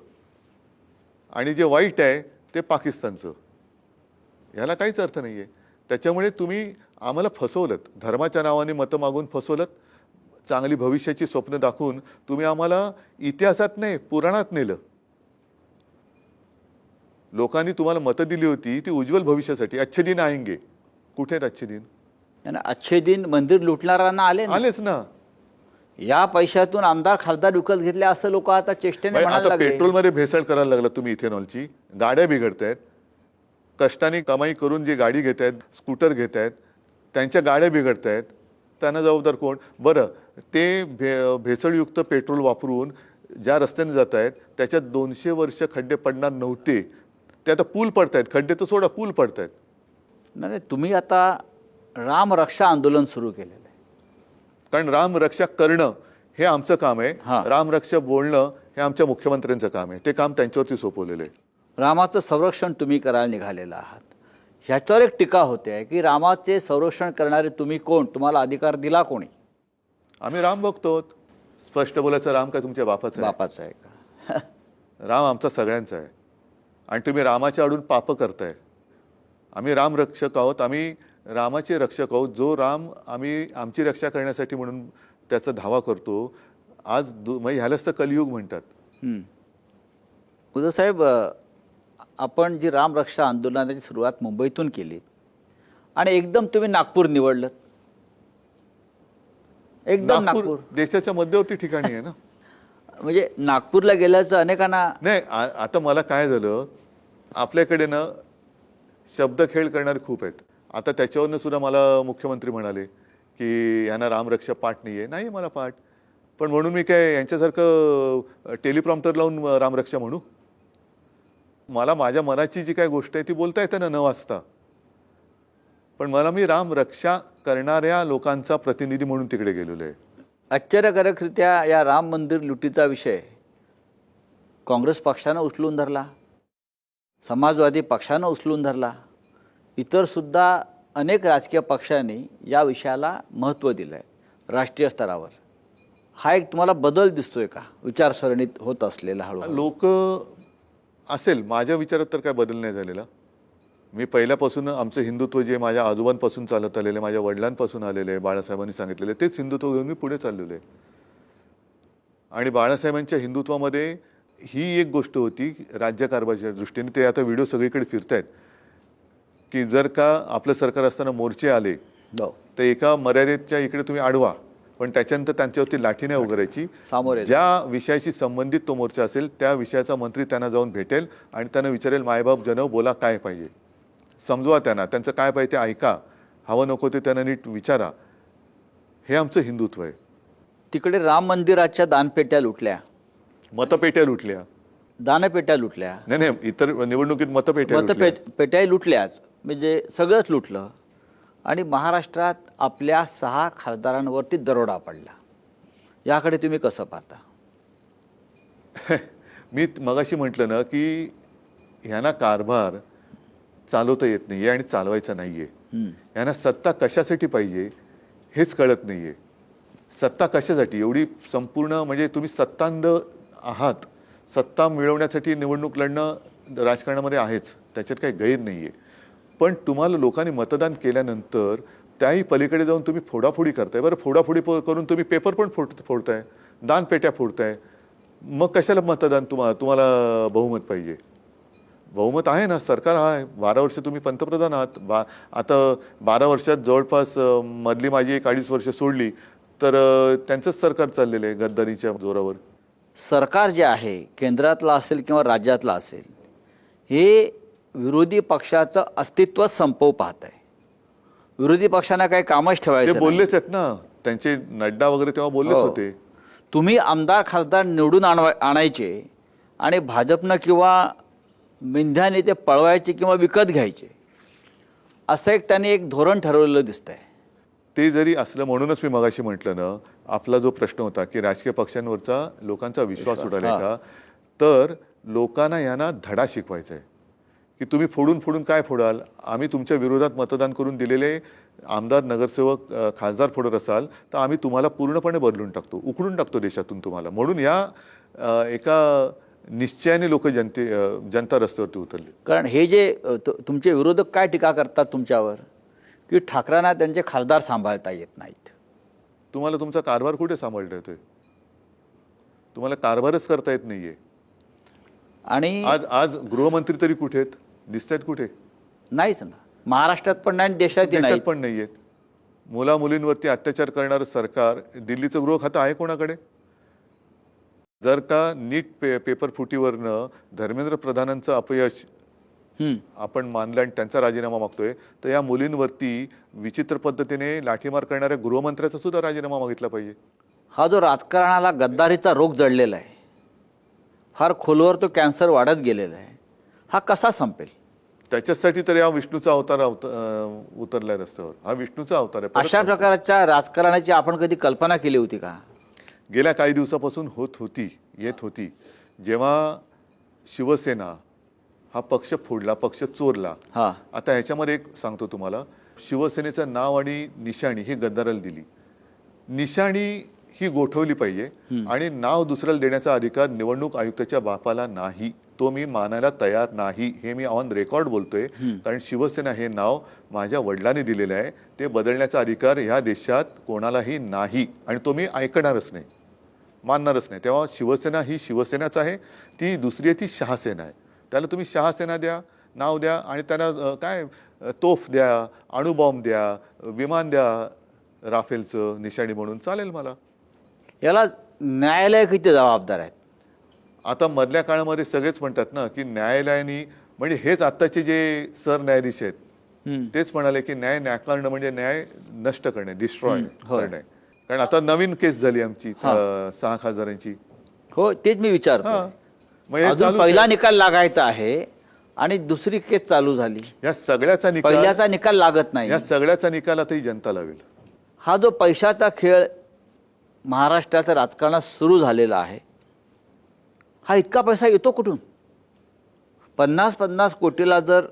आणि जे वाईट आहे ते पाकिस्तानचं. ह्याला काहीच अर्थ नाही आहे. त्याच्यामुळे तुम्ही आम्हाला फसवलत, धर्माच्या नावाने मतं मागून फसवलत, चांगली भविष्याची स्वप्न दाखवून तुम्ही आम्हाला इतिहासात नाही पुराणात नेलं. लोकांनी तुम्हाला मतं दिली होती ती उज्ज्वल भविष्यासाठी. अच्छे दिन आएंगे, कुठे आहेत अच्छे दिन? अच्छे दिन मंदिर लुटणाऱ्यांना आलेच ना. या पैशातून आमदार खासदार विकत घेतले असं लोक आता चेष्टेने म्हणायला आता लागले. पेट्रोलमध्ये भेसळ करायला लागला तुम्ही, इथेनॉलची. गाड्या बिघडतायत. कष्टाने कमाई करून जे गाडी घेत आहेत, स्कूटर घेत आहेत, त्यांच्या गाड्या बिघडत आहेत. त्यांना जबाबदार कोण? बरं, ते भेसळयुक्त पेट्रोल वापरून ज्या रस्त्याने जात आहेत त्याच्यात 200 वर्ष खड्डे पडणार नव्हते, ते आता पूल पडत आहेत. खड्डे तर सोडा, पूल पडत आहेत. नाही, तुम्ही आता राम रक्षा आंदोलन सुरू केलेलं आहे. कारण राम रक्षा करणं हे आमचं काम आहे. हां. राम रक्षा बोलणं हे आमच्या मुख्यमंत्र्यांचं काम आहे. ते काम त्यांच्यावरती सोपवलेलं आहे. रामाचं संरक्षण तुम्ही करायला निघालेलं आहात. ह्याच्यावर एक टीका होते आहे की रामाचे संरक्षण करणारे तुम्ही कोण? तुम्हाला अधिकार दिला कोणी? आम्ही राम बघतो. स्पष्ट बोलायचं, राम काय तुमच्या बापाचं आहे? बापाचं आहे का? राम आमचा सगळ्यांचा आहे. आणि तुम्ही रामाच्या आडून पाप करताय. आम्ही राम रक्षक आहोत, आम्ही रामाचे रक्षक आहोत. जो राम आम्ही आमची रक्षा करण्यासाठी म्हणून त्याचा धावा करतो. आज ह्यालाच तर कलियुग म्हणतात. उद्धव साहेब, आपण जी राम रक्षा आंदोलनाची सुरुवात मुंबईतून केली आणि एकदम तुम्ही नागपूर निवडलं. एकदम नागपूर देशाच्या मध्यवर्ती ठिकाणी आहे ना. म्हणजे नागपूरला गेल्याचं अनेकांना नाही. आता मला काय झालं, आपल्याकडे ना शब्दखेळ करणारे खूप आहेत. आता त्याच्यावरनं सुद्धा मला मुख्यमंत्री म्हणाले की यांना रामरक्षा पाठ नाही आहे. नाही मला पाठ, पण म्हणून मी काय यांच्यासारखं टेलिप्रॉम्प्टर लावून रामरक्षा म्हणू? मला माझ्या मनाची जी काय गोष्ट आहे ती बोलता येते ना न वाचता. पण मी राम रक्षा करणाऱ्या लोकांचा प्रतिनिधी म्हणून तिकडे गेलेलो आहे. आश्चर्यकारकरित्या या राम मंदिर लुटीचा विषय काँग्रेस पक्षानं उचलून धरला, समाजवादी पक्षानं उचलून धरला, इतर सुद्धा अनेक राजकीय पक्षांनी या विषयाला महत्त्व दिलं आहे राष्ट्रीय स्तरावर. हा एक तुम्हाला बदल दिसतोय का विचारसरणीत होत असलेला? हळूहळू लोक असेल, माझ्या विचारात तर काय बदल नाही झालेला. मी पहिल्यापासून आमचं हिंदुत्व जे माझ्या आजोबांपासून चालत आलेलं, माझ्या वडिलांपासून आलेलं आहे, बाळासाहेबांनी सांगितलेलं आहे, तेच हिंदुत्व घेऊन मी पुढे चाललेलो आहे. आणि बाळासाहेबांच्या हिंदुत्वामध्ये ही एक गोष्ट होती राज्यकारभाराच्या दृष्टीने. ते आता व्हिडिओ सगळीकडे फिरतायत की जर का आपलं सरकार असताना मोर्चे आले तर एका मर्यादेच्या इकडे तुम्ही अडवा, पण त्याच्यानंतर त्यांच्यावरती लाठी नाही उगारायची. सामोरे ज्या विषयाशी संबंधित तो मोर्चा असेल त्या विषयाचा मंत्री त्यांना जाऊन भेटेल आणि त्यांना विचारेल, मायबाप जनव बोला, काय पाहिजे, समजवा त्यांना, त्यांचं काय पाहिजे ते ऐका, हवं नको ते त्यांना नीट विचारा. हे आमचं हिंदुत्व आहे. तिकडे राम मंदिराच्या दानपेट्या लुटल्या, मतपेट्या लुटल्या. दानपेट्या लुटल्या, नाही नाही, इतर निवडणुकीत मतपेट्या लुटल्या. पेट्याही लुटल्याच, म्हणजे सगळंच लुटलं. आणि महाराष्ट्रात आपल्या 6 खासदारांवरती दरोडा पडला. याकडे तुम्ही कसं पाहता? मी मगाशी म्हटलं ना की ह्यांना कारभार चालवता येत नाहीये आणि चालवायचा नाहीये. यांना सत्ता कशासाठी पाहिजे हेच कळत नाहीये. सत्ता कशासाठी एवढी संपूर्ण, म्हणजे तुम्ही सत्तांध आहात. सत्ता मिळवण्यासाठी निवडणूक लढणं राजकारणामध्ये आहेच, त्याच्यात काही गैर नाहीये. पण तुम्हाला लोकांनी मतदान केल्यानंतर त्याही पलीकडे जाऊन तुम्ही फोडाफोडी करताय. बरं, फोडाफोडी करून तुम्ही पेपर पण फोडताय, दानपेट्या फोडताय. मग कशाला मतदान? तुम्हाला बहुमत पाहिजे. बहुमत आहे ना, सरकार आहे. 12 वर्ष तुम्ही पंतप्रधान आहात. आता 12 वर्षात जवळपास मधली माझी 1-2.5 वर्ष सोडली तर त्यांचंच सरकार चाललेलं आहे गद्दारीच्या जोरावर. सरकार जे आहे, केंद्रातलं असेल किंवा राज्यातलं असेल, हे विरोधी पक्षाचं अस्तित्व संपवू पाहत आहे. विरोधी पक्षांना काही कामच ठेवायचं ते नाही. बोललेच आहेत ना, त्यांचे नड्डा वगैरे तेव्हा बोललेच हो. होते. तुम्ही आमदार खासदार निवडून आणायचे आणि भाजपनं किंवा मिंध्याने ते पळवायचे किंवा विकत घ्यायचे, असं त्यांनी एक धोरण ठरवलेलं दिसतंय. ते जरी असलं, म्हणूनच मी मगाशी म्हटलं ना, आपला जो प्रश्न होता की राजकीय पक्षांवरचा लोकांचा विश्वास उडाला का, तर लोकांना यांना धडा शिकवायचा आहे की तुम्ही फोडून काय फोडाल. आम्ही तुमच्या विरोधात मतदान करून दिलेले आमदार, नगरसेवक, खासदार फोडत असाल तर आम्ही तुम्हाला पूर्णपणे बदलून टाकतो, उखडून टाकतो देशातून तुम्हाला. म्हणून या एका निश्चयाने लोक जनता रस्त्यावरती उतरली. कारण हे जे तुमचे विरोधक काय टीका करतात तुमच्यावर, की ठाकरेंना त्यांचे खासदार सांभाळता येत नाहीत. तुम्हाला तुमचा कारभार कुठे सांभाळता येतोय? तुम्हाला कारभारच करता येत नाहीये. आणि आज गृहमंत्री तरी कुठे आहेत? दिसतायत कुठे? नाहीच ना. महाराष्ट्रात पण नाही, देशात नाही. पण नाहीयेत. मुलींवरती अत्याचार करणारं सरकार. दिल्लीचं गृह खातं आहे कोणाकडे? जर का नीट पेपर फुटीवरनं धर्मेंद्र प्रधानांचं अपयश आपण मानलं आणि त्यांचा राजीनामा मागतोय, तर या मुलींवरती विचित्र पद्धतीने लाठीमार करणाऱ्या गृहमंत्र्याचा सुद्धा राजीनामा मागितला पाहिजे. हा जो राजकारणाला गद्दारीचा रोग जडलेला आहे, फार खोलवर तो कॅन्सर वाढत गेलेला आहे, हा कसा संपेल? त्याच्यासाठी तर या विष्णूचा अवतार उतरलाय रस्त्यावर. हा विष्णूचा अवतार आहे. अशा प्रकारच्या राजकारणाची आपण कधी कल्पना केली होती का? गेल्या काही दिवसापासून येत होती. जेव्हा शिवसेना हा पक्ष फोडला, पक्ष चोरला. आता ह्याच्यामध्ये एक सांगतो तुम्हाला, शिवसेनेचं नाव आणि निशाणी ही गद्दाराला दिली. निशाणी ही गोठवली पाहिजे आणि नाव दुसऱ्याला देण्याचा अधिकार निवडणूक आयुक्ताच्या बापाला नाही. तो मी मानायला तयार नाही. हे मी ऑन रेकॉर्ड बोलतोय. कारण शिवसेना हे नाव माझ्या वडिलांनी दिलेलं आहे. ते बदलण्याचा अधिकार ह्या देशात कोणालाही नाही आणि तो मी ऐकणारच नाही, मानणारच नाही. तेव्हा शिवसेना ही शिवसेनाच आहे. ती दुसरी आहे ती शहासेना आहे. त्याला तुम्ही शहासेना द्या, नाव द्या आणि त्यांना काय तोफ द्या, अणुबॉम्ब द्या, विमान द्या राफेलचं निशाणी म्हणून, चालेल मला. याला न्यायालय किती जबाबदार आहेत? आता मधल्या काळामध्ये सगळेच म्हणतात ना की न्यायालयाने, म्हणजे हेच आत्ताचे जे सरन्यायाधीश आहेत तेच म्हणाले की न्याय नाकारणं म्हणजे न्याय नष्ट करणे, डिस्ट्रॉय करणे. कारण आता नवीन केस झाली आमची 6 खासदारांची. हो, तेच मी विचारतो. पहिला निकाल लागायचा आहे आणि दुसरी केस चालू झाली. या सगळ्याचा निकाल, पहिल्याचा निकाल लागत नाही. या सगळ्याचा निकाल आता ही जनता लावेल. हा जो पैशाचा खेळ महाराष्ट्राच्या राजकारणात सुरू झालेला आहे, हा इतका पैसा येतो कुठून? 50-50 कोटीला जर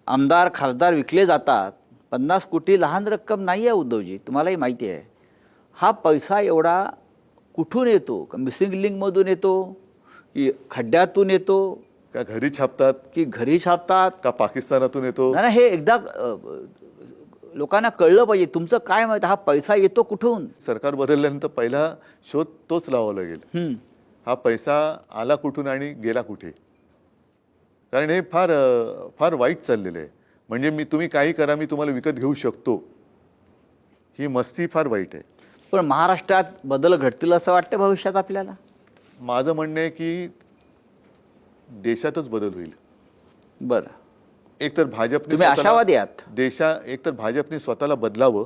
आमदार खासदार विकले जातात, 50 कोटी लहान रक्कम नाही आहे उद्धवजी, तुम्हालाही माहिती आहे. हा पैसा एवढा कुठून येतो? मिसिंग लिंकमधून येतो की खड्ड्यातून येतो? का घरी छापतात? की घरी छापतात? का पाकिस्तानातून येतो? नाही, हे एकदा लोकांना कळलं पाहिजे. तुमचं काय माहिती, हा पैसा येतो कुठून? सरकार बदलल्यानंतर पहिला शोध तोच लावावा लागेल. हा पैसा आला कुठून आणि गेला कुठे? कारण हे फार फार वाईट चाललेलं आहे. म्हणजे तुम्ही काही करा, मी तुम्हाला विकत घेऊ शकतो, ही मस्ती फार वाईट आहे. पण महाराष्ट्रात बदल घडतील असं वाटतं भविष्यात आपल्याला? माझं म्हणणं आहे की देशातच बदल होईल. बरं, एकतर भाजपने, तुम्ही आशावादी आहात? एकतर भाजपने स्वतःला बदलावं,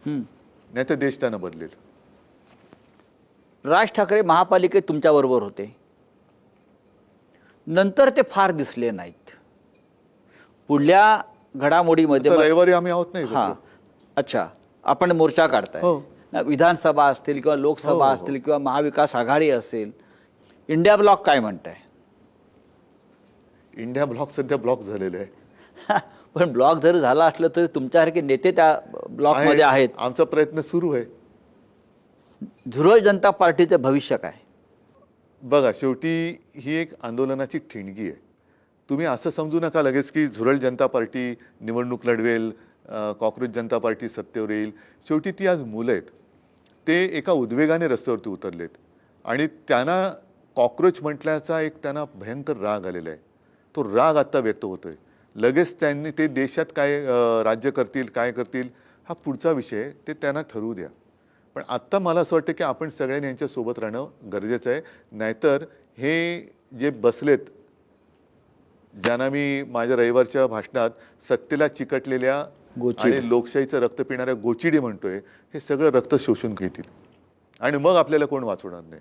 नाही तर देश त्यानं बदलेल. राज ठाकरे महापालिकेत तुमच्याबरोबर होते, नंतर ते फार दिसले नाहीत. पुढल्या घडामोडीमध्ये तर रविवारी आम्ही आहोत नाही हां, अच्छा, आपण मोर्चा काढताय. हो. विधानसभा असतील किंवा लोकसभा असतील किंवा महाविकास आघाडी असेल, इंडिया ब्लॉक काय म्हणताय? इंडिया ब्लॉक सध्या ब्लॉक झालेले आहे. पण ब्लॉक जर झाला असलं तरी तुमच्यासारखे नेते त्या ब्लॉकमध्ये आहेत. आमचा प्रयत्न सुरू आहे. झुरळ जनता पार्टीचं भविष्य काय? बघा, शेवटी ही एक आंदोलनाची ठिणगी आहे. तुम्ही असं समजू नका लगेच की झुरळ जनता पार्टी निवडणूक लढवेल, कॉक्रोच जनता पार्टी सत्तेवर येईल. शेवटी ती आज मुलं आहेत. ते एका उद्वेगाने रस्त्यावरती उतरलेत आणि त्यांना कॉक्रोच म्हटल्याचा एक त्यांना भयंकर राग आलेला आहे. तो राग आत्ता व्यक्त होतोय. लगेच त्यांनी ते देशात काय राज्य करतील, काय करतील, हा पुढचा विषय, ते त्यांना ठरवू द्या. पण आत्ता मला असं वाटतं की आपण सगळ्यांनी यांच्यासोबत राहणं गरजेचं आहे. नाहीतर हे जे बसलेत, ज्यांना मी माझ्या रविवारच्या भाषणात सत्तेला चिकटलेल्या गोचिड. आणि लोकशाहीचं रक्त पिणाऱ्या गोचिडे म्हणतोय, हे सगळं रक्त शोषून घेतील आणि मग आपल्याला कोण वाचवणार नाही.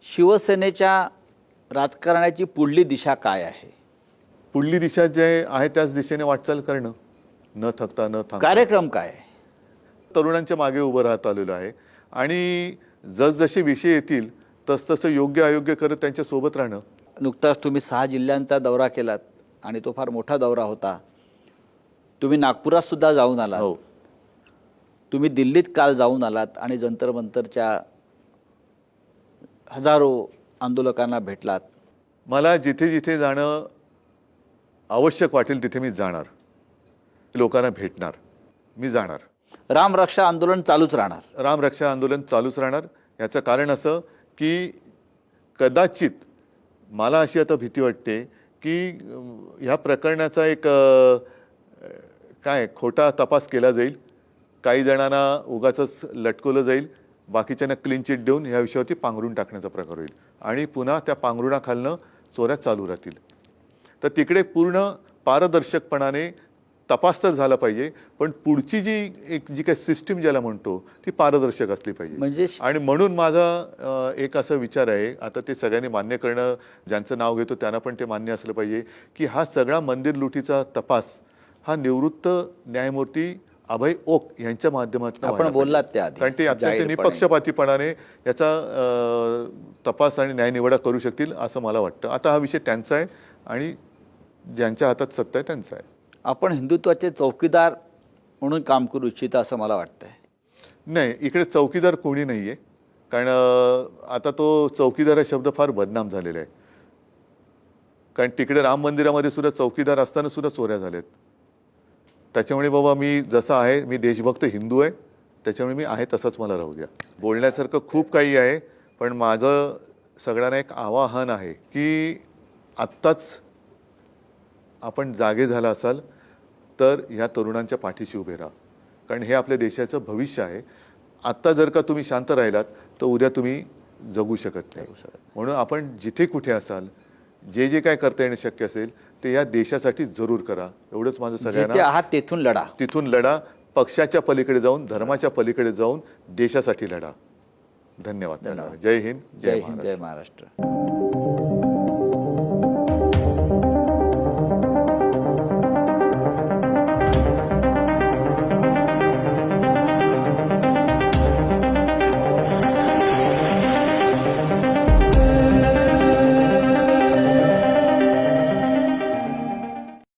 शिवसेनेच्या राजकारणाची पुढली दिशा काय आहे? पुढली दिशा जे आहे त्याच दिशेने वाटचाल करणं, न थकता न थांबता. कार्यक्रम काय आहे? तरुणांच्या मागे उभं राहत आलेलो आहे आणि जसजसे विषय येतील तसतसं योग्य अयोग्य करत त्यांच्या सोबत राहणं. नुकताच तुम्ही 6 जिल्ह्यांचा दौरा केलात आणि तो फार मोठा दौरा होता. तुम्ही नागपुरात सुद्धा जाऊन आलात. हो, तुम्ही दिल्लीत काल जाऊन आलात आणि जंतर मंतरच्या हजारो आंदोलकांना भेटलात. मला जिथे जिथे जाणं आवश्यक वाटेल तिथे मी जाणार, लोकांना भेटणार, मी जाणार. राम रक्षा आंदोलन चालूच राहणार. राम रक्षा आंदोलन चालूच राहणार. याचं कारण असं की कदाचित मला अशी आता भीती वाटते की ह्या प्रकरणाचा एक काय खोटा तपास केला जाईल. काही जणांना उगाचच लटकवलं जाईल, बाकीच्यांना क्लीन चिट देऊन ह्या विषयावरती पांघरून टाकण्याचा प्रकार होईल आणि पुन्हा त्या पांघरुणाखालनं चोऱ्या चालू राहतील. तर तिकडे पूर्ण पारदर्शकपणाने तपास तर झाला पाहिजे, पण पुढची जी काही सिस्टीम ज्याला म्हणतो ती पारदर्शक असली पाहिजे. म्हणजे आणि म्हणून माझा एक असा विचार आहे, आता ते सगळ्यांनी मान्य करणं, ज्यांचं नाव घेतो त्यांना पण ते मान्य असलं पाहिजे की हा सगळा मंदिर लुटीचा तपास हा निवृत्त न्यायमूर्ती अभय ओक यांच्या माध्यमातून आपण बोललात त्या आधी, कारण ते अत्यंत निपक्षपातीपणाने याचा तपास आणि न्यायनिवाडा करू शकतील असं मला वाटतं. आता हा विषय त्यांचा आहे आणि ज्यांच्या हातात सत्ता आहे त्यांचा आहे. आपण हिंदुत्वाचे चौकीदार म्हणून काम करू इच्छिता असं मला वाटतंय. नाही, इकडे चौकीदार कोणी नाही आहे. कारण आता तो चौकीदार हा शब्द फार बदनाम झालेला आहे. कारण तिकडे राम मंदिरामध्ये सुद्धा चौकीदार असताना सुद्धा चोऱ्या झाल्यात. त्याच्यामुळे बाबा मी जसा आहे, मी देशभक्त हिंदू आहे, त्याच्यामुळे मी आहे तसंच मला राहू द्या. बोलण्यासारखं खूप काही आहे, पण माझं सगळ्यांना एक आवाहन आहे की आत्ताच आपण जागे झाला असाल तर ह्या तरुणांच्या पाठीशी उभे राहा. कारण हे आपल्या देशाचं भविष्य आहे. आत्ता जर का तुम्ही शांत राहिलात तर उद्या तुम्ही जगू शकत नाही. म्हणून आपण जिथे कुठे असाल, जे जे काय करता येणं शक्य असेल ते या देशासाठी जरूर करा. एवढंच माझं सगळ्यांना. जिथे आहात तेथून लढा. तिथून लढा. पक्षाच्या पलीकडे जाऊन, धर्माच्या पलीकडे जाऊन देशासाठी लढा. धन्यवाद. जय हिंद, जय हिंद, जय महाराष्ट्र.